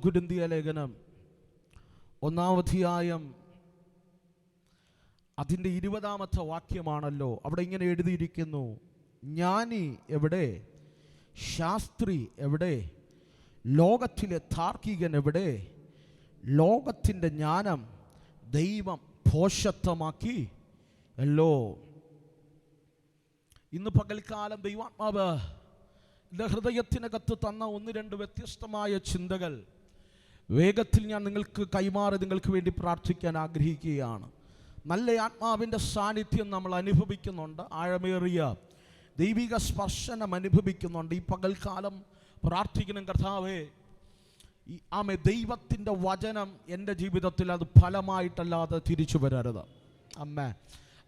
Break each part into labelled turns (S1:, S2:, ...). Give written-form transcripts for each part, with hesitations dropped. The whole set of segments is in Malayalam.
S1: കൊരിന്ത്യർ ലേഖനം 1-ാം അധ്യായം അതിൻ്റെ 20-ാമത്തെ വാക്യമാണല്ലോ. അവിടെ ഇങ്ങനെ എഴുതിയിരിക്കുന്നു, ജ്ഞാനി എവിടെ, ശാസ്ത്രി എവിടെ, ലോകത്തിലെ താർക്കികൻ എവിടെ? ലോകത്തിൻ്റെ ജ്ഞാനം ദൈവം ഭോഷത്വമാക്കി അല്ലോ. ഇന്ന് പകൽക്കാലം ദൈവാത്മാവ് എൻ്റെ ഹൃദയത്തിനകത്ത് തന്ന 1-2 വ്യത്യസ്തമായ ചിന്തകൾ വേഗത്തിൽ ഞാൻ നിങ്ങൾക്ക് കൈമാറി നിങ്ങൾക്ക് വേണ്ടി പ്രാർത്ഥിക്കാൻ ആഗ്രഹിക്കുകയാണ്. നല്ല ആത്മാവിൻ്റെ സാന്നിധ്യം നമ്മൾ അനുഭവിക്കുന്നുണ്ട്, ആഴമേറിയ ദൈവിക സ്പർശനം അനുഭവിക്കുന്നുണ്ട്. ഈ പകൽക്കാലം പ്രാർത്ഥിക്കണം, കർത്താവേ ദൈവത്തിൻ്റെ വചനം എൻ്റെ ജീവിതത്തിൽ അത് ഫലമായിട്ടല്ലാതെ തിരിച്ചു വരരുത്. അമ്മേ,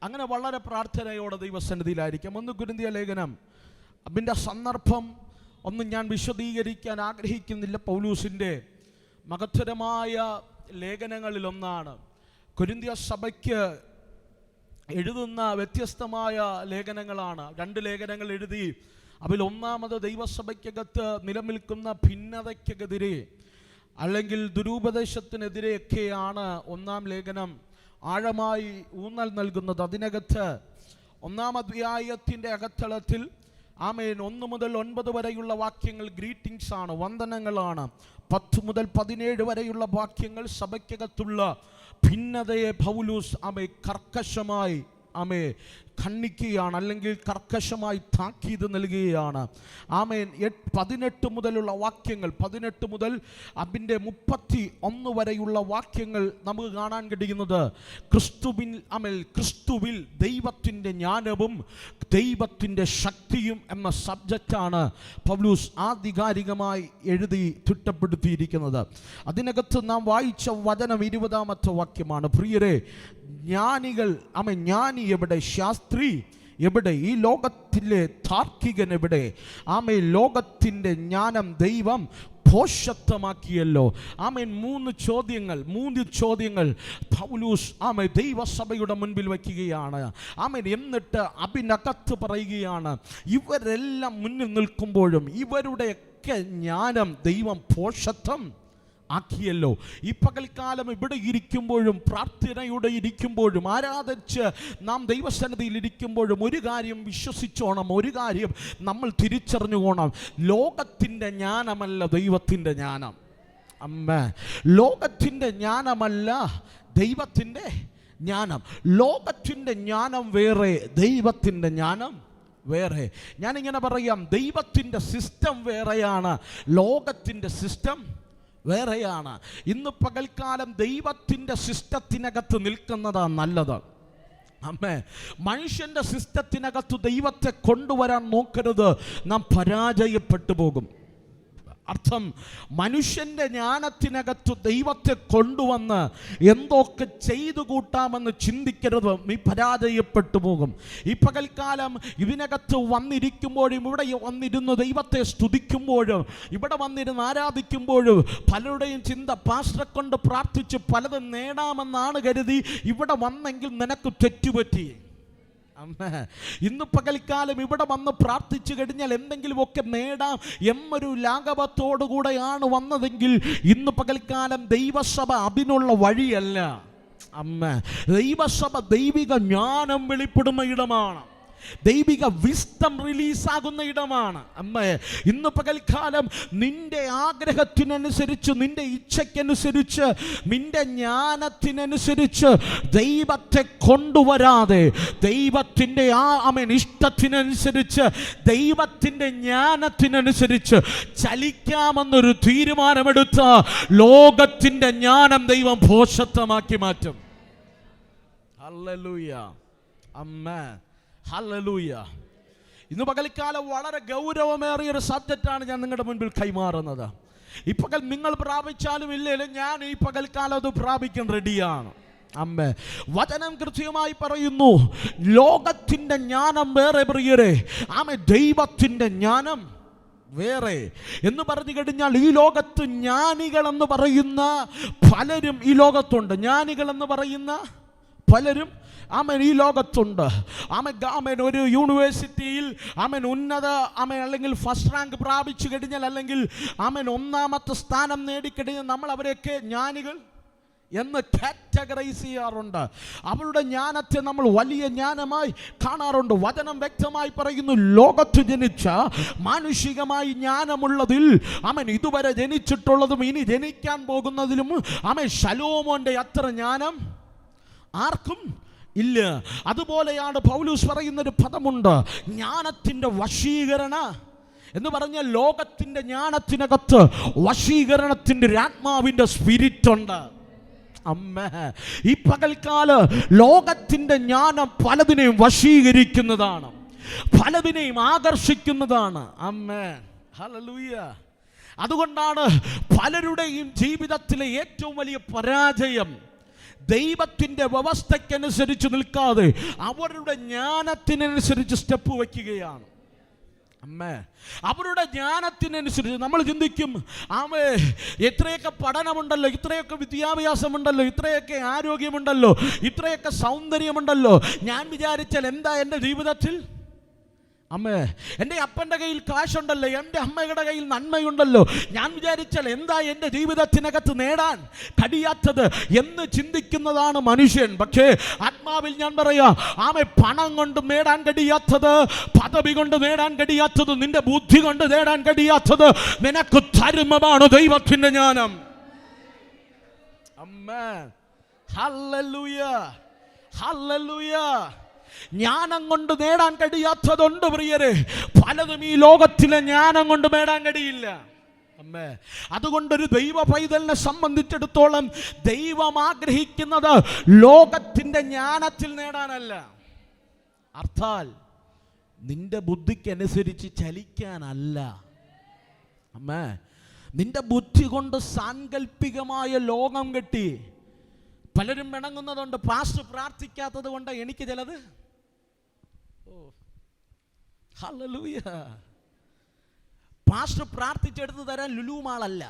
S1: അങ്ങനെ വളരെ പ്രാർത്ഥനയോടെ ദൈവസന്നിധിയിലായിരിക്കാം. 1 കൊരിന്ത്യർ ലേഖനം അതിൻ്റെ സന്ദർഭം ഒന്നും ഞാൻ വിശദീകരിക്കാൻ ആഗ്രഹിക്കുന്നില്ല. പൗലൂസിൻ്റെ മഹത്തരമായ ലേഖനങ്ങളിലൊന്നാണ്. കൊരിന്ത്യ സഭയ്ക്ക് എഴുതുന്ന വ്യത്യസ്തമായ ലേഖനങ്ങളാണ്. 2 ലേഖനങ്ങൾ എഴുതി. അതിൽ ഒന്നാമത് ദൈവസഭയ്ക്കകത്ത് നിലനിൽക്കുന്ന ഭിന്നതയ്ക്കെതിരെ അല്ലെങ്കിൽ ദുരുപദേശത്തിനെതിരെയൊക്കെയാണ് 1-ാം ലേഖനം ആഴമായി ഊന്നൽ നൽകുന്നത്. അതിനകത്ത് 1-ാം അധ്യായത്തിൻ്റെ അകത്തളത്തിൽ 1 മുതൽ 9 വരെയുള്ള വാക്യങ്ങൾ ഗ്രീറ്റിംഗ്സ് ആണ്, വന്ദനങ്ങളാണ്. 10 മുതൽ 17 വരെയുള്ള വാക്യങ്ങൾ സഭയ്ക്കകത്തുള്ള ഭിന്നതയെ പൗലൂസ് കർക്കശമായി ഖണ്ഡിക്കുകയാണ്, അല്ലെങ്കിൽ കർക്കശമായി താക്കീത് നൽകുകയാണ്. 18 മുതലുള്ള വാക്യങ്ങൾ, 18 മുതൽ അതിൻ്റെ 31 വരെയുള്ള വാക്യങ്ങൾ നമുക്ക് കാണാൻ കഴിയുന്നത് ക്രിസ്തുവിൽ ദൈവത്തിൻ്റെ ജ്ഞാനവും ദൈവത്തിൻ്റെ ശക്തിയും എന്ന സബ്ജക്റ്റാണ് പൗലൂസ് ആധികാരികമായി എഴുതി തിട്ടപ്പെടുത്തിയിരിക്കുന്നത്. അതിനകത്ത് നാം വായിച്ച വചനം 20-ാമത്തെ വാക്യമാണ്. പ്രിയരെ, ജ്ഞാനികൾ ജ്ഞാനി എവിടെ, ശാസ്ത്രി എവിടെ, ഈ ലോകത്തിലെ താർക്കികൻ എവിടെ? ലോകത്തിൻ്റെ ജ്ഞാനം ദൈവം ഭോഷത്വമാക്കിയല്ലോ. 3 ചോദ്യങ്ങൾ പൗലൂസ് ദൈവസഭയുടെ മുൻപിൽ വയ്ക്കുകയാണ്. എന്നിട്ട് അതിനകത്ത് പറയുകയാണ്, ഇവരെല്ലാം മുന്നിൽ നിൽക്കുമ്പോഴും ഇവരുടെയൊക്കെ ജ്ഞാനം ദൈവം ഭോഷത്വം ആക്കിയല്ലോ. ഈ പകൽക്കാലം ഇവിടെ ഇരിക്കുമ്പോഴും പ്രാർത്ഥനയുടെ ഇരിക്കുമ്പോഴും ആരാധിച്ച് നാം ദൈവസന്നിധിയിൽ ഇരിക്കുമ്പോഴും ഒരു കാര്യം വിശ്വസിച്ചോണം, ഒരു കാര്യം നമ്മൾ തിരിച്ചറിഞ്ഞുകൊള്ളണം. ലോകത്തിൻ്റെ ജ്ഞാനമല്ല ദൈവത്തിൻ്റെ ജ്ഞാനം. ലോകത്തിൻ്റെ ജ്ഞാനമല്ല ദൈവത്തിൻ്റെ ജ്ഞാനം. ലോകത്തിൻ്റെ ജ്ഞാനം വേറെ, ദൈവത്തിൻ്റെ ജ്ഞാനം വേറെ. ഞാനിങ്ങനെ പറയാം, ദൈവത്തിൻ്റെ സിസ്റ്റം വേറെയാണ്, ലോകത്തിൻ്റെ സിസ്റ്റം വേറെയാണ്. ഇന്ന് പകൽക്കാലം ദൈവത്തിൻ്റെ സിസ്റ്റത്തിനകത്ത് നിൽക്കുന്നതാണ് നല്ലത്. മനുഷ്യൻ്റെ സിസ്റ്റത്തിനകത്ത് ദൈവത്തെ കൊണ്ടുവരാൻ നോക്കരുത്, നാം പരാജയപ്പെട്ടു പോകും. അർത്ഥം, മനുഷ്യൻ്റെ ജ്ഞാനത്തിനകത്ത് ദൈവത്തെ കൊണ്ടുവന്ന് എന്തൊക്കെ ചെയ്തു കൂട്ടാമെന്ന് ചിന്തിക്കരുത്, നീ പരാജയപ്പെട്ടു പോകും. ഈ പകൽക്കാലം ഇതിനകത്ത് വന്നിരിക്കുമ്പോഴും ഇവിടെ വന്നിരുന്ന് ദൈവത്തെ സ്തുതിക്കുമ്പോഴും ഇവിടെ വന്നിരുന്ന് ആരാധിക്കുമ്പോഴും പലരുടെയും ചിന്ത, പാസ്റ്ററെ കൊണ്ട് പ്രാർത്ഥിച്ച് പലതും നേടാമെന്നാണ് കരുതി ഇവിടെ വന്നെങ്കിൽ നിനക്ക് തെറ്റുപറ്റി. ഇന്ന് പകൽക്കാലം ഇവിടെ വന്ന് പ്രാർത്ഥിച്ചു കഴിഞ്ഞാൽ എന്തെങ്കിലുമൊക്കെ നേടാം എന്നൊരു ലാഘവത്തോടുകൂടെയാണ് വന്നതെങ്കിൽ ഇന്ന് പകൽക്കാലം ദൈവസഭ അതിനുള്ള വഴിയല്ല. ദൈവസഭ ദൈവിക ജ്ഞാനം വെളിപ്പെടുന്ന ഇടമാണ്, ദൈവിക വിസ്ഡം റിലീസാകുന്ന ഇടമാണ്. ഇന്ന് പകൽക്കാലം നിന്റെ ആഗ്രഹത്തിനനുസരിച്ച്, നിന്റെ ഇച്ഛയ്ക്കനുസരിച്ച്, നിന്റെ ജ്ഞാനത്തിനനുസരിച്ച് ദൈവത്തെ കൊണ്ടുവരാതെ ദൈവത്തിൻ്റെ ഇഷ്ടത്തിനനുസരിച്ച്, ദൈവത്തിൻ്റെ ജ്ഞാനത്തിനനുസരിച്ച് ചലിക്കാമെന്നൊരു തീരുമാനമെടുത്ത ലോകത്തിൻ്റെ ജ്ഞാനം ദൈവം ഭോഷത്വമാക്കി മാറ്റും. ഹല്ലേലൂയ, ആമേൻ, ഹല്ലേലൂയ. ഇന്ന് പകൽക്കാലം വളരെ ഗൗരവമേറിയ ഒരു സബ്ജക്റ്റാണ് ഞാൻ നിങ്ങളുടെ മുൻപിൽ കൈമാറുന്നത്. ഈ പകൽ നിങ്ങൾ പ്രാപിച്ചാലും ഇല്ലേലും ഞാൻ ഈ പകൽക്കാലം അത് പ്രാപിക്കാൻ റെഡിയാണ്. വചനം കൃത്യമായി പറയുന്നു, ലോകത്തിൻ്റെ ജ്ഞാനം വേറെ പ്രിയരെ, ദൈവത്തിൻ്റെ ജ്ഞാനം വേറെ എന്ന് പറഞ്ഞു കഴിഞ്ഞാൽ ഈ ലോകത്ത് ജ്ഞാനികൾ എന്ന് പറയുന്ന പലരും ഈ ലോകത്തുണ്ട്. ജ്ഞാനികൾ എന്ന് പറയുന്ന പലരും ആമേൻ ഈ ലോകത്തുണ്ട്. ആമേൻ ഒരു യൂണിവേഴ്സിറ്റിയിൽ ഉന്നത അല്ലെങ്കിൽ ഫസ്റ്റ് റാങ്ക് പ്രാപിച്ചു കഴിഞ്ഞാൽ, അല്ലെങ്കിൽ ഒന്നാമത്തെ സ്ഥാനം നേടിക്കഴിഞ്ഞാൽ നമ്മൾ അവരെയൊക്കെ ജ്ഞാനികൾ എന്ന് കാറ്റഗറൈസ് ചെയ്യാറുണ്ട്. അവരുടെ ജ്ഞാനത്തെ നമ്മൾ വലിയ ജ്ഞാനമായി കാണാറുണ്ട്. വചനം വ്യക്തമായി പറയുന്നു, ലോകത്ത് ജനിച്ച മാനുഷികമായി ജ്ഞാനമുള്ളതിൽ ഇതുവരെ ജനിച്ചിട്ടുള്ളതും ഇനി ജനിക്കാൻ പോകുന്നതിലും ശലോമോന്റെ അത്ര ജ്ഞാനം ആർക്കും ഇല്ല. അതുപോലെയാണ് പൗലോസ് പറയുന്നൊരു പദമുണ്ട്, ജ്ഞാനത്തിൻ്റെ വശീകരണ എന്ന് പറഞ്ഞാൽ ലോകത്തിൻ്റെ ജ്ഞാനത്തിനകത്ത് വശീകരണത്തിൻ്റെ ആത്മാവിൻ്റെ സ്പിരിറ്റ് ഉണ്ട്. അമ്മേ, ഈ പകൽക്കാല ലോകത്തിൻ്റെ ജ്ഞാനം പലതിനെയും വശീകരിക്കുന്നതാണ്, പലതിനെയും ആകർഷിക്കുന്നതാണ്. അമ്മേ, ഹല്ലേലൂയ. അതുകൊണ്ടാണ് പലരുടെയും ജീവിതത്തിലെ ഏറ്റവും വലിയ പരാജയം ദൈവത്തിൻ്റെ വ്യവസ്ഥയ്ക്കനുസരിച്ച് നിൽക്കാതെ അവരുടെ ജ്ഞാനത്തിനനുസരിച്ച് സ്റ്റെപ്പ് വയ്ക്കുകയാണ്. അമ്മേ, അവരുടെ ജ്ഞാനത്തിനനുസരിച്ച് നമ്മൾ ചിന്തിക്കും, എത്രയൊക്കെ പഠനമുണ്ടല്ലോ, ഇത്രയൊക്കെ വിദ്യാഭ്യാസമുണ്ടല്ലോ, ഇത്രയൊക്കെ ആരോഗ്യമുണ്ടല്ലോ, ഇത്രയൊക്കെ സൗന്ദര്യമുണ്ടല്ലോ, ഞാൻ വിചാരിച്ചാൽ എന്താ എൻ്റെ ജീവിതത്തിൽ? അമ്മേ, എൻ്റെ അപ്പൻ്റെ കയ്യിൽ കാശുണ്ടല്ലോ, എൻ്റെ അമ്മയുടെ കയ്യിൽ നന്മയുണ്ടല്ലോ, ഞാൻ വിചാരിച്ചാൽ എന്താ എൻ്റെ ജീവിതത്തിനകത്ത് നേടാൻ കഴിയാത്തത് എന്ന് ചിന്തിക്കുന്നതാണ് മനുഷ്യൻ. പക്ഷേ ആത്മാവിൽ ഞാൻ പറയാം, പണം കൊണ്ട് നേടാൻ കഴിയാത്തത്, പദവി കൊണ്ട് നേടാൻ കഴിയാത്തത്, നിന്റെ ബുദ്ധി കൊണ്ട് നേടാൻ കഴിയാത്തത് നിനക്ക് തരുമമാണ് ദൈവത്തിൻ്റെ ജ്ഞാനം. അമ്മേ, ഹല്ലേലൂയ, ഹല്ലേലൂയ. ജ്ഞാനം കൊണ്ട് നേടാൻ കഴിയാത്തതുണ്ട് പ്രിയരെ, പലതും ഈ ലോകത്തിലെ ജ്ഞാനം കൊണ്ട് നേടാൻ കഴിയില്ല. അമ്മേ, അതുകൊണ്ടൊരു ദൈവ പൈതലിനെ സംബന്ധിച്ചിടത്തോളം ദൈവം ആഗ്രഹിക്കുന്നത് ലോകത്തിൻ്റെ ജ്ഞാനത്തിൽ നേടാനല്ല, അർത്ഥാൽ നിന്റെ ബുദ്ധിക്കനുസരിച്ച് ചലിക്കാനല്ല. അമ്മേ, നിന്റെ ബുദ്ധി കൊണ്ട് സാങ്കല്പികമായ ലോകം കെട്ടി പലരും പിണങ്ങുന്നതുണ്ട്. പാസ്റ്റർ പ്രാർത്ഥിക്കാത്തത് കൊണ്ട് എനിക്ക് ചിലത്. ഹല്ലേലൂയ. പാസ്റ്റർ പ്രാർത്ഥിച്ചെടുത്ത് തരാൻ ലുലുമാളല്ല.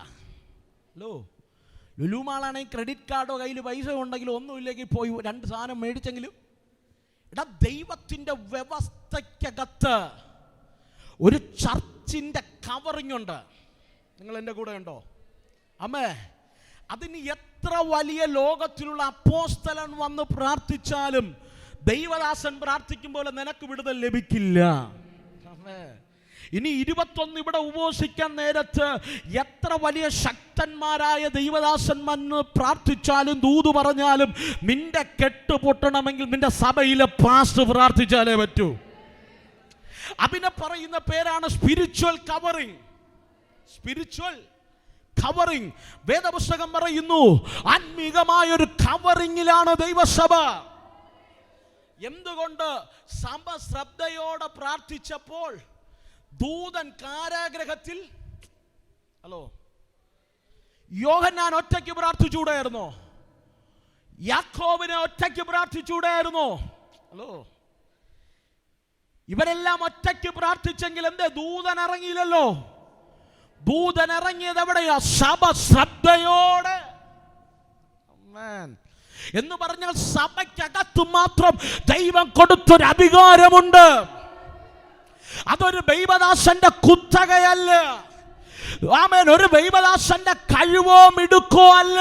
S1: ലുലുമാളാണെങ്കിൽ ക്രെഡിറ്റ് കാർഡോ കയ്യിൽ പൈസ ഉണ്ടെങ്കിൽ ഒന്നുമില്ലെങ്കിൽ പോയി 2 സാധനം മേടിച്ചെങ്കിലും, ദൈവത്തിൻ്റെ വ്യവസ്ഥയ്ക്കകത്ത് ഒരു ചർച്ചിൻ്റെ കവറിംഗ് ഉണ്ട്. നിങ്ങൾ എൻ്റെ കൂടെ ഉണ്ടോ? അമ്മേ, അതിന് എത്ര വലിയ ലോകത്തിലുള്ള അപ്പോസ്തലൻ വന്ന് പ്രാർത്ഥിച്ചാലും ദൈവദാസൻ പ്രാർത്ഥിക്കും പോലെ നിനക്ക് വിടുതൽ ലഭിക്കില്ല. ഇനി 21 ഇവിടെ ഉപവസിക്കാൻ നേരത്ത് എത്ര വലിയ ശക്തന്മാരായ ദൈവദാസന്മാർ പ്രാർത്ഥിച്ചാലും ദൂത് പറഞ്ഞാലും നിന്റെ കെട്ട് പൊട്ടണമെങ്കിൽ നിന്റെ സഭയിലെ പാസ്റ്റർ പ്രാർത്ഥിച്ചാലേ പറ്റൂ. അതിനെ പറയുന്ന പേരാണ് സ്പിരിച്വൽ കവറിംഗ്. Spiritual covering. വേദപുസ്തകം പറയുന്നു, ആത്മീകമായൊരു കവറിങ്ങിലാണ് ദൈവസഭ. എന്തുകൊണ്ട്? സഭ ശ്രദ്ധയോടെ പ്രാർത്ഥിച്ചപ്പോൾ ദൂതൻ കാരാഗ്രഹത്തിൽ. യോഹന്നാൻ ഒറ്റയ്ക്ക് പ്രാർത്ഥിച്ചൂടായിരുന്നോ? യാക്കോബിനെ ഒറ്റയ്ക്ക് പ്രാർത്ഥിച്ചൂടായിരുന്നോ? ഇവരെല്ലാം ഒറ്റയ്ക്ക് പ്രാർത്ഥിച്ചെങ്കിൽ എന്തേ ദൂതൻ ഇറങ്ങിയില്ലല്ലോ? ദൂതൻ ഇറങ്ങിയത് എവിടെയാ? സഭ ശ്രദ്ധയോടെ. എന്ന് പറഞ്ഞാൽ സഭയ്ക്കകത്ത് മാത്രം ദൈവം കൊടുത്തൊരു അധികാരമുണ്ട്. അതൊരു ദൈവദാസന്റെ കുത്തകയല്ല. ആമേൻ. ഒരു ദൈവദാസന്റെ കഴിവോ മിടുക്കോ അല്ല.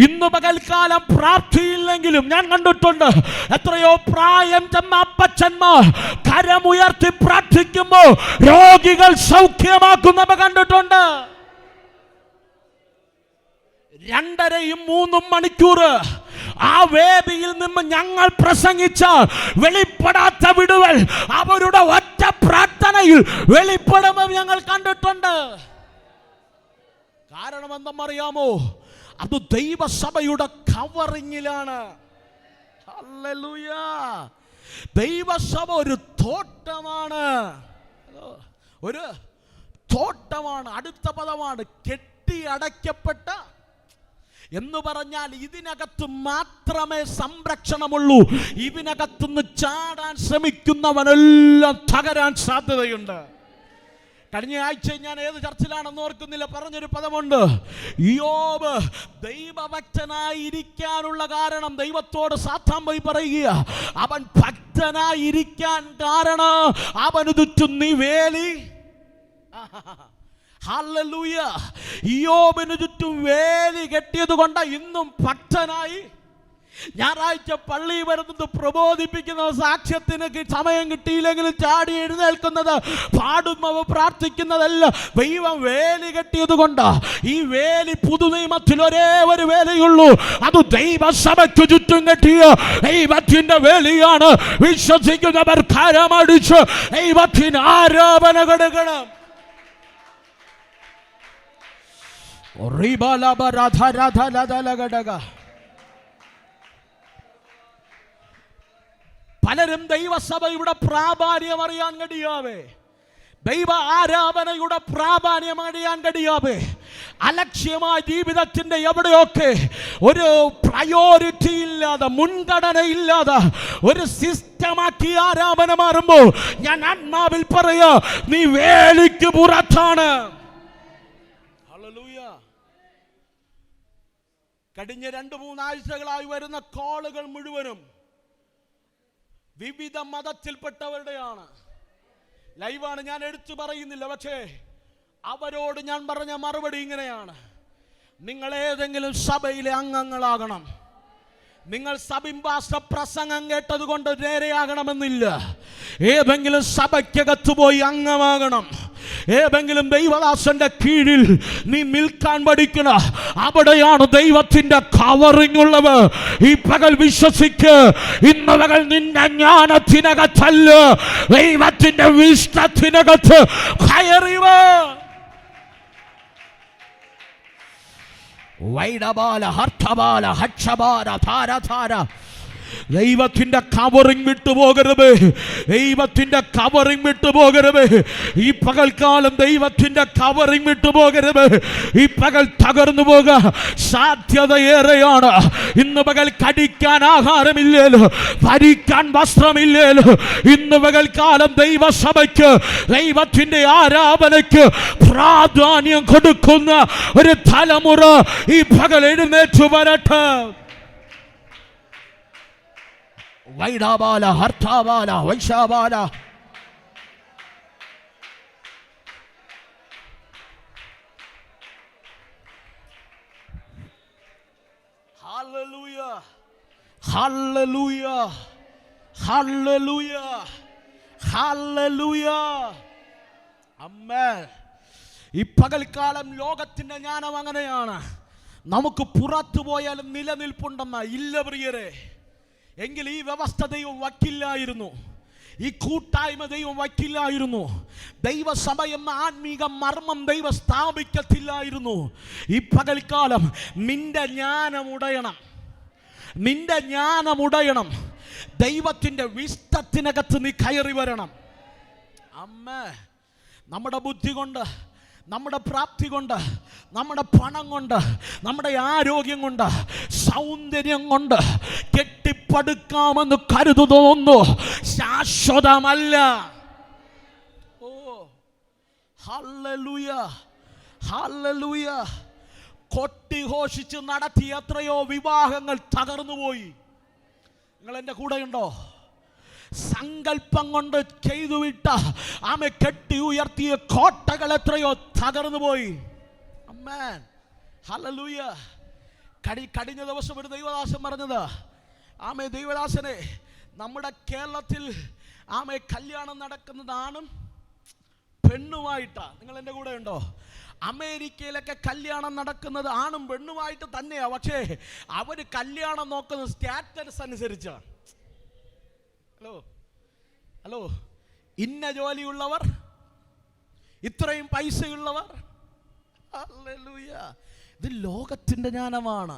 S1: ഇന്ന് പകൽക്കാലം പ്രാർത്ഥിയില്ലെങ്കിലും ഞാൻ കണ്ടിട്ടുണ്ട്, എത്രയോ പ്രായം ചെന്ന അപ്പച്ചന്മാർ കരമുയർത്തി പ്രാർത്ഥിക്കുമ്പോൾ രോഗികൾ സൗഖ്യമാക്കുന്നവ കണ്ടിട്ടുണ്ട്. 2.5-3 മണിക്കൂർ ആ വേദിയിൽ നിന്ന് ഞങ്ങൾ പ്രസംഗിച്ച വെളിപ്പെടാത്ത വിടുതൽ അവരുടെ ഒറ്റ പ്രാർത്ഥനയിൽ വെളിപ്പെടുമ്പോൾ ഞങ്ങൾ കണ്ടിട്ടുണ്ട്. കാരണം എന്തെന്നറിയാമോ? അത് ദൈവസഭയുടെ കവറിങ്ങിലാണ്. ഹല്ലേലൂയ. ദൈവസഭ ഒരു തോട്ടമാണ്. ഒരു തോട്ടമാണ്. അടുത്ത പദമാണ് കെട്ടി അടയ്ക്കപ്പെട്ട എന്ന് പറഞ്ഞാൽ ഇതിനകത്ത് മാത്രമേ സംരക്ഷണമുള്ളൂ. ഇതിനകത്തുനിന്ന് ചാടാൻ ശ്രമിക്കുന്നവനെല്ലാം തകരാൻ സാധ്യതയുണ്ട്. കഴിഞ്ഞ ആഴ്ച ഞാൻ ഏത് ചർച്ചിലാണെന്ന് ഓർക്കുന്നില്ല, പറഞ്ഞൊരു പദമുണ്ട്. യോബ് ദൈവഭക്തനായിരിക്കാനുള്ള കാരണം, ദൈവത്തോട് സാത്താൻ പോയി പറയുക, അവൻ ഭക്തനായിരിക്കാൻ കാരണം അവന് ചുറ്റും നീ വേലി. ഹല്ലേലൂയ. യോബിന് ചുറ്റും വേലി കെട്ടിയത് കൊണ്ട് ഇന്നും ഭക്തനായി. ഞായറാഴ്ച പള്ളി വരുന്നത് പ്രബോധിപ്പിക്കുന്ന സാക്ഷ്യത്തിന് സമയം കിട്ടിയില്ലെങ്കിലും ചാടി എഴുന്നേൽക്കുന്നത്, പാടുന്നവ പ്രാർത്ഥിക്കുന്നതല്ല, ദൈവം വേലി കെട്ടിയത് കൊണ്ട്. ഈ വേലി പുതുനിയമത്തിൽ ഒരേ ഒരു വേലയുള്ളൂ, അത് ദൈവസഭയ്ക്ക് ചുറ്റും കെട്ടിയ ദൈവത്തിന്റെ വേലിയാണ്. വിശ്വസിക്കുന്നവർ കരമടിച്ച് ദൈവത്തിന് ആരാധന കൊടുക്കണം. പലരും ദൈവസഭയുടെ പ്രാധാന്യം അറിയാൻ കഴിയാവേ, ദൈവ ആരാധനയുടെ പ്രാധാന്യം അറിയാൻ കഴിയാവേ, അലക്ഷ്യമായ ജീവിതത്തിന്റെ എവിടെയൊക്കെ ഒരു പ്രയോറിറ്റി ഇല്ലാതെ, മുൻഗണന ഇല്ലാതെ ഒരു സിസ്റ്റമാക്കി ആരാധന മാറുമ്പോൾ ഞാൻ ആത്മാവിൽ പറയാ, നീ വേലിക്ക് പുറത്താണ്. ഹല്ലേലൂയ. കഴിഞ്ഞ 2-3 ആഴ്ചകളായി വരുന്ന കോളുകൾ മുഴുവനും വിവിധ മതത്തിൽപ്പെട്ടവരുടെയാണ്. ലൈവാണ്, ഞാൻ എടുത്തു പറയുന്നില്ല. പക്ഷേ അവരോട് ഞാൻ പറഞ്ഞ മറുപടി ഇങ്ങനെയാണ്: നിങ്ങൾ ഏതെങ്കിലും സഭയിലെ അംഗങ്ങളാകണം. നിങ്ങൾ സബിംബാസ പ്രസംഗം കേട്ടത് കൊണ്ട് നേരെയാകണമെന്നില്ല. ഏതെങ്കിലും സഭയ്ക്കകത്ത് പോയി അംഗമാകണം. ഏതെങ്കിലും ദൈവദാസന്റെ കീഴിൽ നീ നിൽക്കാൻ പഠിക്കണ, അവിടെയാണ് ദൈവത്തിന്റെ കവറിംഗ് ഉള്ളത്. ഈ പകൽ വിശ്വസിക്ക്, ഇന്ന് പകൽ നിന്റെ ജ്ഞാനത്തിനകത്തല്ല, ദൈവത്തിന്റെ വിഷ്ടത്തിനകത്ത് കയറിവ. വൈഡബാല ഹർഷബാല ഹക്ഷബാല ധാരധാര. ദൈവത്തിന്റെ കവറിംഗ് വിട്ടുപോകരുത്, ദൈവത്തിന്റെ കവറിംഗ് വിട്ടുപോകരുത്. ഈ പകൽക്കാലം ദൈവത്തിന്റെ കവറിംഗ് വിട്ടുപോകരുത്. ഈ പകൽ തകർന്നു പോക സാധ്യതയേറെയാണ്. ഇന്ന് പകൽ കടിക്കാൻ ആഹാരമില്ലേലോ, ഭരിക്കാൻ വസ്ത്രമില്ലേലോ, ഇന്ന് പകൽക്കാലം ദൈവസഭയ്ക്ക്, ദൈവത്തിന്റെ ആരാധനയ്ക്ക് പ്രാധാന്യം കൊടുക്കുന്ന ഒരു തലമുറ ഈ പകൽ എഴുന്നേറ്റു വരട്ടെ. വൈഡാബാല ഹർത്താബാല വൈശാബാല. ഹല്ലേലൂയ, ഹല്ലേലൂയ, ഹല്ലേലൂയ, ഹല്ലേലൂയ. ആമേൻ. ഈ പകൽക്കാലം ലോകത്തിന്റെ ജ്ഞാനം അങ്ങനെയാണ്. നമുക്ക് പുറത്തു പോയാലും നിലനിൽപ്പുണ്ടെന്ന ഇല്ല പ്രിയരെ. എങ്കിൽ ഈ വ്യവസ്ഥ ദൈവം വയ്ക്കില്ലായിരുന്നു, ഈ കൂട്ടായ്മ ദൈവം വയ്ക്കില്ലായിരുന്നു, ദൈവസഭ എന്ന ആത്മീക മർമ്മം ദൈവം സ്ഥാപിക്കത്തില്ലായിരുന്നു. ഈ പകൽക്കാലം നിന്റെ ജ്ഞാനമുടയണം, നിന്റെ ജ്ഞാനമുടയണം. ദൈവത്തിൻ്റെ വിഷ്ടത്തിനകത്ത് നീ കയറി വരണം. അമ്മേ, നമ്മുടെ ബുദ്ധി കൊണ്ട്, നമ്മുടെ പ്രാപ്തി കൊണ്ട്, നമ്മുടെ പണം കൊണ്ട്, നമ്മുടെ ആരോഗ്യം കൊണ്ട്, സൗന്ദര്യം കൊണ്ട് കെട്ടിപ്പടുക്കാമെന്ന് കരുതുന്നു ശാശ്വതമല്ല. ഓ ഹല്ലേലൂയ, ഹല്ലേലൂയ. കൊട്ടിഘോഷിച്ച് നടത്തിയ എത്രയോ വിവാഹങ്ങൾ തകർന്നുപോയി. നിങ്ങൾ എൻ്റെ കൂടെയുണ്ടോ? സങ്കല്പം കൊണ്ട് ചെയ്തുവിട്ട ആമെ കെട്ടി ഉയർത്തിയ കോട്ടകൾ എത്രയോ തകർന്നു പോയി. ആമേൻ, ഹല്ലേലൂയ. കഴിഞ്ഞ ദിവസം ഒരു ദൈവദാസൻ പറഞ്ഞത്, ആമേ ദൈവദാസനെ, നമ്മുടെ കേരളത്തിൽ ആമേ കല്യാണം നടക്കുന്നത് ആണും പെണ്ണുമായിട്ടാ. നിങ്ങൾ എൻ്റെ കൂടെ ഉണ്ടോ? അമേരിക്കയിലൊക്കെ കല്യാണം നടക്കുന്നത് ആണും പെണ്ണുമായിട്ട് തന്നെയാണ്. പക്ഷേ അവർ കല്യാണം നോക്കുന്നത് സ്റ്റാറ്റസ് അനുസരിച്ചാണ്. ഹലോ ഹലോ, ഇന്ന ജോലിയുള്ളവർ, ഇത്രയും പൈസയുള്ളവർ. ഹല്ലേലൂയ. ഇത് ലോകത്തിൻ്റെ ജ്ഞാനമാണ്.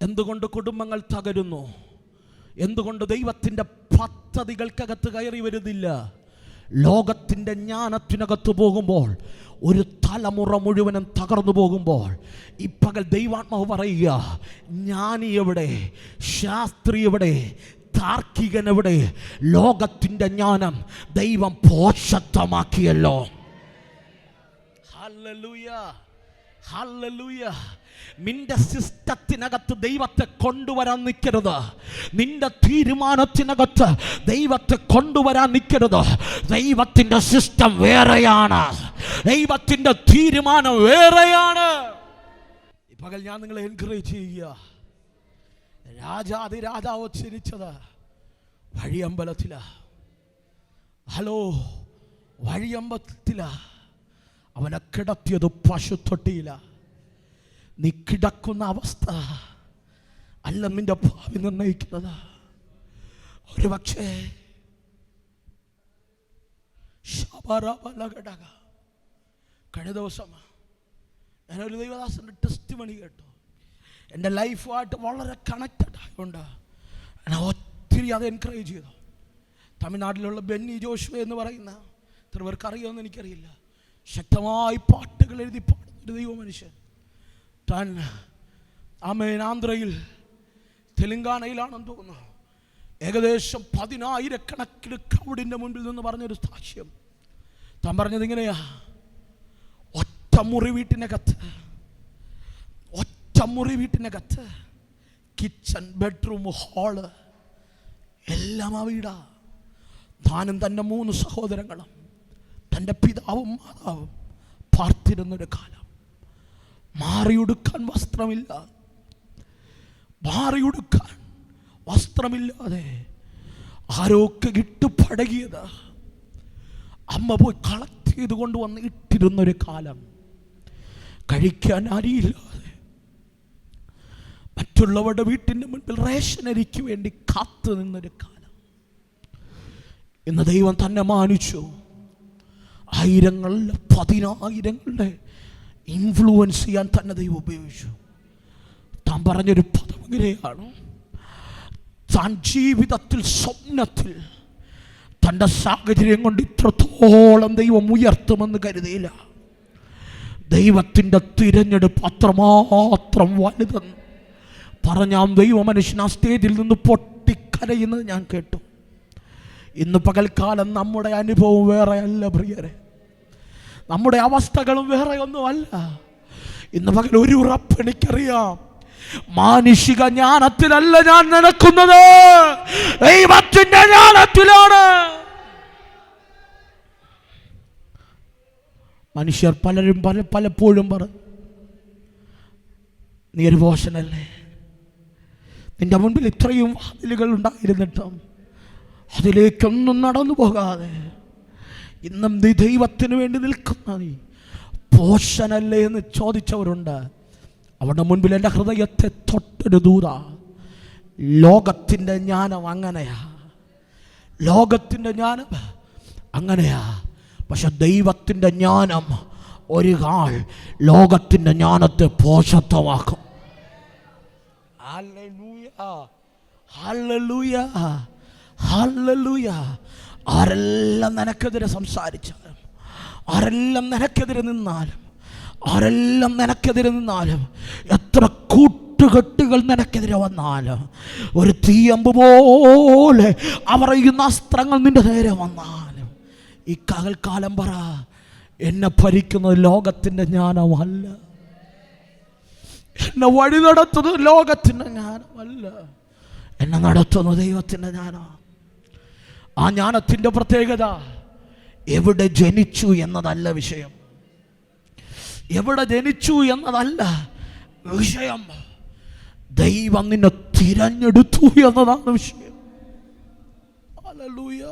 S1: എന്തുകൊണ്ട് കുടുംബങ്ങൾ തകരുന്നു? എന്തുകൊണ്ട് ദൈവത്തിൻ്റെ പദ്ധതികൾക്കകത്ത് കയറി വരുന്നില്ല? ലോകത്തിൻ്റെ ജ്ഞാനത്തിനകത്ത് പോകുമ്പോൾ, ഒരു തലമുറ മുഴുവനും തകർന്നു പോകുമ്പോൾ, ഈ പകൽ ദൈവാത്മാവ് പറയുക, ജ്ഞാനി എവിടെ? ശാസ്ത്രി എവിടെ? താർക്കികൻ എവിടെ? ലോകത്തിൻ്റെ ജ്ഞാനം ദൈവം പോഷത്വമാക്കിയല്ലോ. Hallelujah, hallelujah. നിന്റെ സിസ്റ്റത്തിനകത്ത് ദൈവത്തെ കൊണ്ടുവരാൻ നിൽക്കരുത്. നിന്റെ തീരുമാനത്തിനകത്ത് ദൈവത്തെ കൊണ്ടുവരാൻ നിൽക്കരുത്. ദൈവത്തിന്റെ സിസ്റ്റം വേറെയാണ്, ദൈവത്തിന്റെ തീരുമാനം വേറെയാണ്. പകൽ ഞാൻ നിങ്ങളെ എൻകറേജ് ചെയ്യുക. രാജാതിരാജാവ് ജനിച്ചത് വഴിയമ്പലത്തില. ഹലോ, വഴിയമ്പലത്തില. അവനെ കിടത്തിയത് പശുത്തൊട്ടിയില. നീ കിടക്കുന്ന അവസ്ഥ അല്ല നിന്റെ ഭാവി നിർണ്ണയിക്കുന്നത്. ഒരു പക്ഷേ കഴിഞ്ഞ ദിവസം ഞാനൊരു ദൈവദാസന്റെ ടെസ്റ്റിമണി കേട്ടു. എൻ്റെ ലൈഫുമായിട്ട് വളരെ കണക്റ്റഡ് ആയതുകൊണ്ട് ഞാൻ ഒത്തിരി അത് എൻകറേജ് ചെയ്തു. തമിഴ്നാട്ടിലുള്ള ബെന്നി ജോഷുവ എന്ന് പറയുന്ന, എത്ര പേർക്ക് അറിയുമെന്ന് എനിക്കറിയില്ല, ശക്തമായി പാട്ടുകൾ എഴുതി പാടുന്നൊരു ദൈവ മനുഷ്യൻ. താൻ ആന്ധ്രയിൽ തെലുങ്കാനയിലാണെന്ന് തോന്നുന്നു, ഏകദേശം 10,000 ക്രൗഡിൻ്റെ മുൻപിൽ നിന്ന് പറഞ്ഞൊരു സാക്ഷ്യം. താൻ പറഞ്ഞത് ഇങ്ങനെയാ: ഒറ്റ മുറി വീട്ടിനകത്ത് കിച്ചൺ, ബെഡ്റൂം, ഹാള് എല്ലാം ആ വീടാ. താനും തൻ്റെ 3 സഹോദരങ്ങളും തൻ്റെ പിതാവും മാതാവും പാർത്തിരുന്നൊരു കാലം. മാറിയുടുക്കാൻ വസ്ത്രമില്ലാതെ ആരൊക്കെ ഇട്ട് പടകിയത് അമ്മ പോയി കളക്ട് ചെയ്ത് കൊണ്ടുവന്ന് ഇട്ടിരുന്നൊരു കാലം. കഴിക്കാൻ അരിയില്ലാതെ മറ്റുള്ളവരുടെ വീട്ടിൻ്റെ മുൻപിൽ റേഷനരിക്ക് വേണ്ടി കാത്തു നിന്നൊരു കാലം. ഇന്ന് ദൈവം തന്നെ മാനിച്ചു. 1000ങ്ങളുടെ 10,000ങ്ങളുടെ ഇൻഫ്ലുവൻസ് ചെയ്യാൻ തന്നെ ദൈവം ഉപയോഗിച്ചു. താൻ പറഞ്ഞൊരു പദം ഇങ്ങനെയാണ്: താൻ ജീവിതത്തിൽ, സ്വപ്നത്തിൽ തൻ്റെ സാഹചര്യം കൊണ്ട് ഇത്രത്തോളം ദൈവം ഉയർത്തുമെന്ന് കരുതിയില്ല. ദൈവത്തിൻ്റെ തിരഞ്ഞെടുപ്പ് അത്രമാത്രം വലുതെന്ന് പറഞ്ഞ ദൈവ മനുഷ്യൻ ആ സ്റ്റേജിൽ നിന്ന് പൊട്ടിക്കരയുന്നത് ഞാൻ കേട്ടു. ഇന്ന് പകൽക്കാലം നമ്മുടെ അനുഭവം വേറെയല്ല പ്രിയരെ, നമ്മുടെ അവസ്ഥകളും വേറെ ഒന്നുമല്ല. ഇന്ന് പകൽ ഒരു ഉറപ്പ് എനിക്കറിയാം: മാനുഷിക ജ്ഞാനത്തിലല്ല ഞാൻ നടക്കുന്നത്, ദൈവത്തിന്റെ ജ്ഞാനത്തിലാണ്. മനുഷ്യർ പലപ്പോഴും പറഞ്ഞു, നീ ഒരു പോഷനല്ലേ, നിന്റെ മുൻപിൽ ഇത്രയും വാതിലുകൾ ഉണ്ടായിരുന്നിട്ടും അതിലേക്കൊന്നും നടന്നു പോകാതെ ഇന്നും നീ ദൈവത്തിന് വേണ്ടി നിൽക്കുന്ന നീ പോഷനല്ലേ എന്ന് ചോദിച്ചവരുണ്ട്. അവരുടെ മുൻപിൽ എൻ്റെ ഹൃദയത്തെ തൊട്ടൊരു ദൂത: ലോകത്തിൻ്റെ ജ്ഞാനം അങ്ങനെയാ, ലോകത്തിൻ്റെ ജ്ഞാനം അങ്ങനെയാ. പക്ഷെ ദൈവത്തിൻ്റെ ജ്ഞാനം ഒരു ആൾ ലോകത്തിൻ്റെ ജ്ഞാനത്തെ പോഷത്വമാക്കും. ഹല്ലേലൂയ, ഹല്ലേലൂയ, ഹല്ലേലൂയ. ആരെല്ലാം നിനക്കെതിരെ സംസാരിച്ചാലും, ആരെല്ലാം നിനക്കെതിരെ നിന്നാലും, എത്ര കൂട്ടുകെട്ടുകൾ നിനക്കെതിരെ വന്നാലും, ഒരു തീയമ്പ് പോലെ അവരെയുന്ന അസ്ത്രങ്ങൾ നിന്റെ നേരെ വന്നാലും, ഈ പകൽക്കാലം പറ: എന്നെ ഭരിക്കുന്നത് ലോകത്തിൻ്റെ ജ്ഞാനമല്ല, എന്നെ വഴി നടത്തുന്നത് ലോകത്തിൻ്റെ ജ്ഞാനമല്ല, എന്നെ നടത്തുന്നത് ദൈവത്തിൻ്റെ ജ്ഞാനമാണ്. ആ ജ്ഞാനത്തിൻ്റെ പ്രത്യേകത എവിടെ ജനിച്ചു എന്നതല്ല വിഷയം, എവിടെ ജനിച്ചു എന്നതല്ല വിഷയം, ദൈവം നിന്നെ തിരഞ്ഞെടുത്തു എന്നതാണ് വിഷയം. Hallelujah,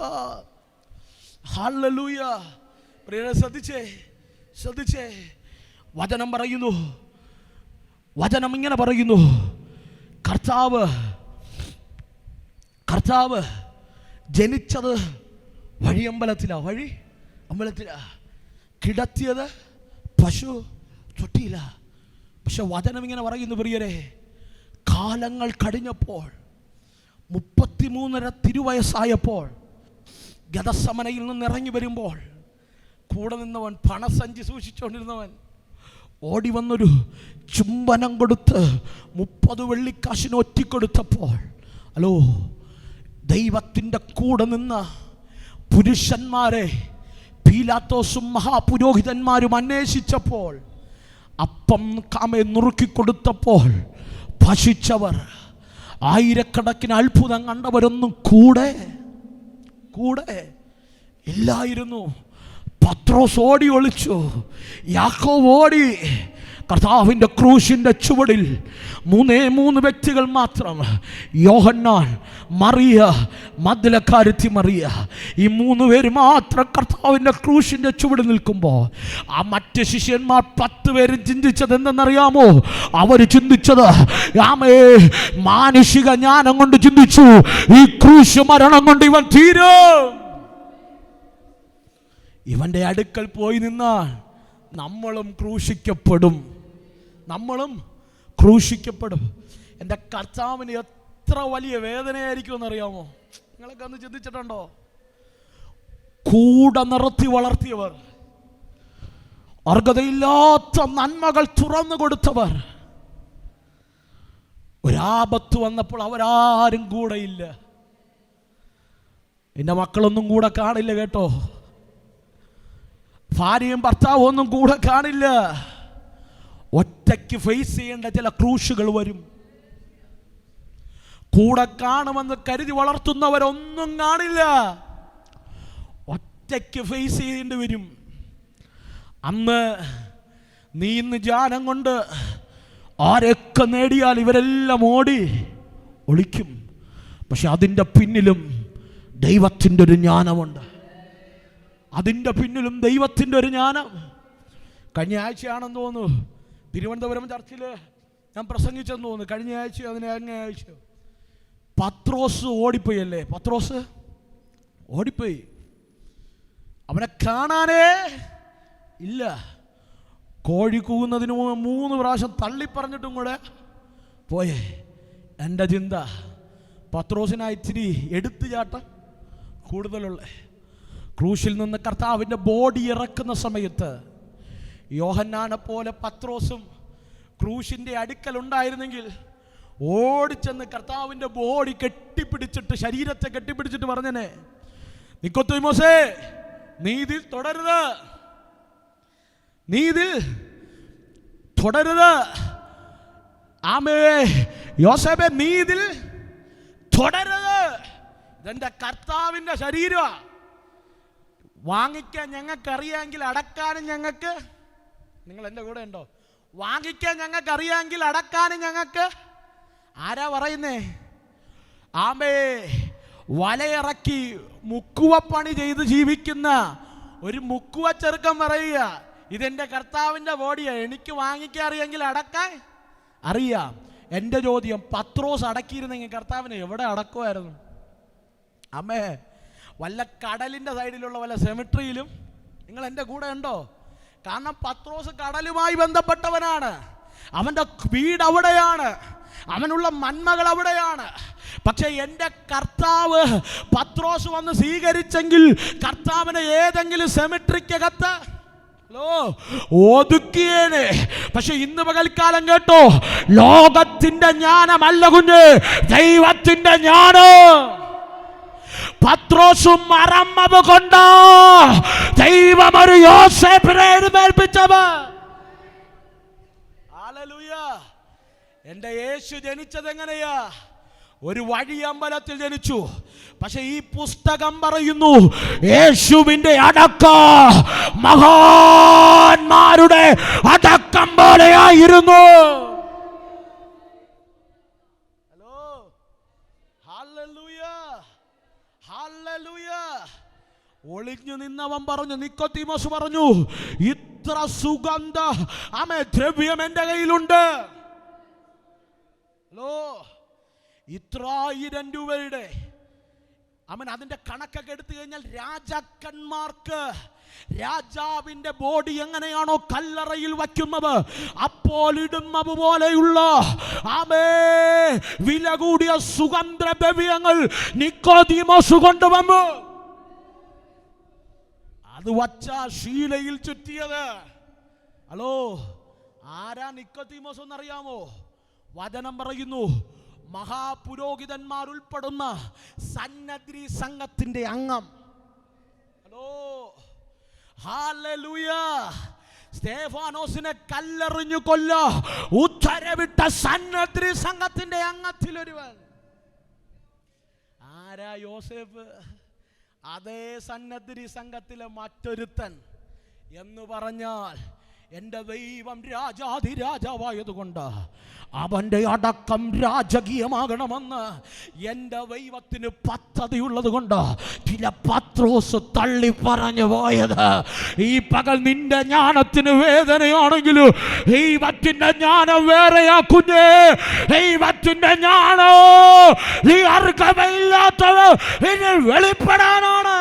S1: hallelujah. പ്രിയരെ ശ്രദ്ധിച്ചേ, വചനം പറയുന്നു, വചനം ഇങ്ങനെ പറയുന്നു: കർത്താവ് ജനിച്ചത് വഴിയമ്പലത്തിലാ, കിടത്തിയത് പശു തൊട്ടിയില്ല. പക്ഷെ വചനം ഇങ്ങനെ പറയുന്നു പ്രിയരെ, കാലങ്ങൾ കഴിഞ്ഞപ്പോൾ 33.5 തിരുവയസ്സായപ്പോൾ ഗദസമനയിൽ നിന്ന് ഇറങ്ങി വരുമ്പോൾ കൂടെ നിന്നവൻ, പണസഞ്ചി സൂക്ഷിച്ചുകൊണ്ടിരുന്നവൻ, ഓടി വന്നൊരു ചുംബനം കൊടുത്ത് 30 വെള്ളിക്കാശിന് ഒറ്റിക്കൊടുത്തപ്പോൾ, ഹലോ, ദൈവത്തിൻ്റെ കൂടെ നിന്ന പുരുഷന്മാരെ പീലാത്തോസും മഹാപുരോഹിതന്മാരും അന്വേഷിച്ചപ്പോൾ, അപ്പം നുറുക്കിക്കൊടുത്തപ്പോൾ ഭക്ഷിച്ചവർ, ആയിരക്കണക്കിന് അത്ഭുതം കണ്ടവരൊന്നും കൂടെ ഇല്ലായിരുന്നു. പത്രോസ് ഓടി ഒളിച്ചു, യാക്കോബ് ഓടി. കർത്താവിൻ്റെ ക്രൂശിൻ്റെ ചുവടിൽ 3 വ്യക്തികൾ മാത്രം, യോഹന്നാൻ, മറിയ, മഗ്ദലക്കാരത്തി മറിയ, ഈ 3 പേര് മാത്രം കർത്താവിൻ്റെ ക്രൂശിൻ്റെ ചുവടിൽ നിൽക്കുമ്പോൾ, ആ മറ്റ് ശിഷ്യന്മാർ 10 പേരും ചിന്തിച്ചത് എന്തെന്നറിയാമോ? അവർ ചിന്തിച്ചത് മാനുഷിക ജ്ഞാനം കൊണ്ട് ചിന്തിച്ചു, ഈ ക്രൂശ് മരണം കൊണ്ട് ഇവൻ തീരും. ഇവന്റെ അടുക്കൽ പോയി നിന്നാൽ നമ്മളും ക്രൂശിക്കപ്പെടും. എൻ്റെ കർത്താവിന് എത്ര വലിയ വേദനയായിരിക്കും എന്നറിയാമോ? നിങ്ങളൊക്കെ ഒന്ന് ചിന്തിച്ചിട്ടുണ്ടോ? കൂടെ നിർത്തി വളർത്തിയവർ, അർഹതയില്ലാത്ത നന്മകൾ തുറന്നു കൊടുത്തവർ, ഒരാപത്ത് വന്നപ്പോൾ അവരാരും കൂടെയില്ല. എൻ്റെ മക്കളൊന്നും കൂടെ കാണില്ല കേട്ടോ, ഭാര്യയും ഭർത്താവും ഒന്നും കൂടെ കാണില്ല. ഒറ്റയ്ക്ക് ഫേസ് ചെയ്യേണ്ട ചില ക്രൂശുകൾ വരും. കൂടെ കാണുമെന്ന് കരുതി വളർത്തുന്നവരൊന്നും കാണില്ല, ഒറ്റയ്ക്ക് ഫേസ് ചെയ്യേണ്ടി വരും. അന്ന് നീ ഇന്ന് ജ്ഞാനം കൊണ്ട് ആരൊക്കെ നേടിയാൽ ഇവരെല്ലാം ഓടി ഒളിക്കും. പക്ഷെ അതിൻ്റെ പിന്നിലും ദൈവത്തിൻ്റെ ഒരു ജ്ഞാനമുണ്ട്. അതിൻ്റെ പിന്നിലും ദൈവത്തിൻ്റെ ഒരു ജ്ഞാനം. കഴിഞ്ഞ ആഴ്ചയാണെന്ന് തോന്നുന്നു തിരുവനന്തപുരം ചർച്ചിൽ ഞാൻ പ്രസംഗിച്ചെന്ന് തോന്നുന്നു. കഴിഞ്ഞ ആഴ്ച അതിന് അങ്ങേ ആഴ്ച പത്രോസ് ഓടിപ്പോയി അല്ലേ? പത്രോസ് ഓടിപ്പോയി, അവനെ കാണാനേ ഇല്ല. കോഴി കൂവുന്നതിന് 3 പ്രാവശ്യം തള്ളിപ്പറഞ്ഞിട്ടും കൂടെ പോയേ. എൻ്റെ ചിന്ത, പത്രോസിനാ ഇച്ചിരി എടുത്തുചാട്ടം കൂടുതലുള്ള. ക്രൂശിൽ നിന്ന് കർത്താവിൻ്റെ ബോഡി ഇറക്കുന്ന സമയത്ത് യോഹന്നാനെ പോലെ പത്രോസും ക്രൂശിൻ്റെ അടുക്കൽ ഉണ്ടായിരുന്നെങ്കിൽ ഓടിച്ചെന്ന് കർത്താവിൻ്റെ ബോഡി കെട്ടിപ്പിടിച്ചിട്ട്, ശരീരത്തെ കെട്ടിപ്പിടിച്ചിട്ട് പറഞ്ഞനെ, നിക്കോദീമോസേ, നീ ഇതിൽ തുടരുത്, നീ ഇതിൽ തുടരുത്. ആമേ യോസേഫേ, നീ ഇതിൽ തുടരുത്. ഇതെൻ്റെ കർത്താവിൻ്റെ ശരീരമാണ്. വാങ്ങിക്കാൻ ഞങ്ങൾക്കറിയാമെങ്കിൽ അടക്കാനും ഞങ്ങൾക്ക്, നിങ്ങൾ എൻ്റെ കൂടെ ഉണ്ടോ? വാങ്ങിക്കാൻ ഞങ്ങൾക്കറിയാമെങ്കിൽ അടക്കാനും ഞങ്ങൾക്ക്. ആരാ പറയുന്നേ? ആമേ വലയിറക്കി മുക്കുവപ്പണി ചെയ്ത് ജീവിക്കുന്ന ഒരു മുക്കുവ ചെറുക്കൻ പറയുക, ഇതെൻ്റെ കർത്താവിൻ്റെ ബോഡിയാണ്, എനിക്ക് വാങ്ങിക്കാൻ അറിയാമെങ്കിൽ അടക്കാൻ അറിയാം. എൻ്റെ ചോദ്യം, പത്രോസ് അടക്കിയിരുന്നെങ്കിൽ കർത്താവിനെ എവിടെ അടക്കുമായിരുന്നു? അമ്മേ, വല്ല കടലിൻ്റെ സൈഡിലുള്ള വല്ല സെമിട്രിയിലും. നിങ്ങൾ എൻ്റെ കൂടെ ഉണ്ടോ? കാരണം പത്രോസ് കടലുമായി ബന്ധപ്പെട്ടവനാണ്, അവൻ്റെ വീട് അവിടെയാണ്, അവനുള്ള നന്മകൾ അവിടെയാണ്. പക്ഷെ എൻ്റെ കർത്താവ് പത്രോസ് വന്ന് സ്വീകരിച്ചെങ്കിൽ കർത്താവിനെ ഏതെങ്കിലും സെമിട്രിക്കകത്ത് ഒതുക്കിയേനെ. പക്ഷെ ഇന്ന് പകൽക്കാലം കേട്ടോ, ലോകത്തിന്റെ ജ്ഞാനമല്ല കുഞ്ഞ്, ദൈവത്തിന്റെ ജ്ഞാനം. പത്രോസും മറമ്മവ് കൊണ്ട് ദൈവം ഒരു യോസേഫിനെ എഴുന്നേൽപ്പിച്ചത്. ഹല്ലേലൂയ. എൻ്റെ യേശു ജനിച്ചത് എങ്ങനെയാ? ഒരു വഴിയമ്പലത്തിൽ ജനിച്ചു. പക്ഷെ ഈ പുസ്തകം പറയുന്നു, യേശുവിന്റെ അടക്കം മഹാന്മാരുടെ അടക്കം പോലെയായിരുന്നു. Hello, hallelujah, hallelujah. ഒളിഞ്ഞു നിന്നവൻ പറഞ്ഞു, നിക്കോദീമോസ് പറഞ്ഞു, ഇത്ര സുഗന്ധ ദ്രവ്യം എൻ്റെ കയ്യിലുണ്ട്. ഹലോ, ഇത്ര 1000 രൂപയുടെ അതിന്റെ കണക്കൊക്കെ എടുത്തു കഴിഞ്ഞാൽ രാജാക്കന്മാർക്ക് രാജാവിന്റെ ബോഡി എങ്ങനെയാണോ കല്ലറയിൽ വയ്ക്കുന്നത് അപ്പോൾ ഇടുന്നത് പോലെയുള്ള വില കൂടിയ സുഗന്ധദ്രവ്യങ്ങൾ നിക്കോദീമോസ് കൊണ്ടുവന്നു. അത് വച്ച ശീലയിൽ ചുറ്റിയത്. ഹലോ, ആരാ നിക്കോദീമോസ് എന്നറിയാമോ? വചനം പറയുന്നു, മഹാപുരോഹിതന്മാർ ഉൾപ്പെടുന്ന സന്നദ്രി സംഘത്തിന്റെ അംഗം. Hello, hallelujah. സ്തെഫാനോസിനെ കല്ലെറിഞ്ഞു കൊല്ല ഉത്തരവിട്ട സന്നദ്ധി സംഘത്തിന്റെ അംഗത്തിലൊരുവൻ. ആരാ? യോസേഫ്. അതേ സന്നദ്ധി സംഘത്തിലെ മറ്റൊരുത്തൻ. എന്ന് പറഞ്ഞാൽ എൻ്റെ ദൈവം രാജാതിരാജാവായതുകൊണ്ട് അവൻ്റെ അടക്കം രാജകീയമാകണമെന്ന് എൻ്റെ ദൈവത്തിന് പദ്ധതിയുള്ളത് കൊണ്ട് ചില പത്രോസ് തള്ളി പറഞ്ഞു പോയത്. ഈ പകൽ നിന്റെ ജ്ഞാനത്തിന് വേദനയാണെങ്കിലും ദൈവത്തിൻ്റെ ജ്ഞാനം വേറെയാ കുഞ്ഞേ. ദൈവത്തിൻ്റെ ജ്ഞാനോ നീ അർഹതയില്ലാത്തത് ഇനി വെളിപ്പെടാനാണ്.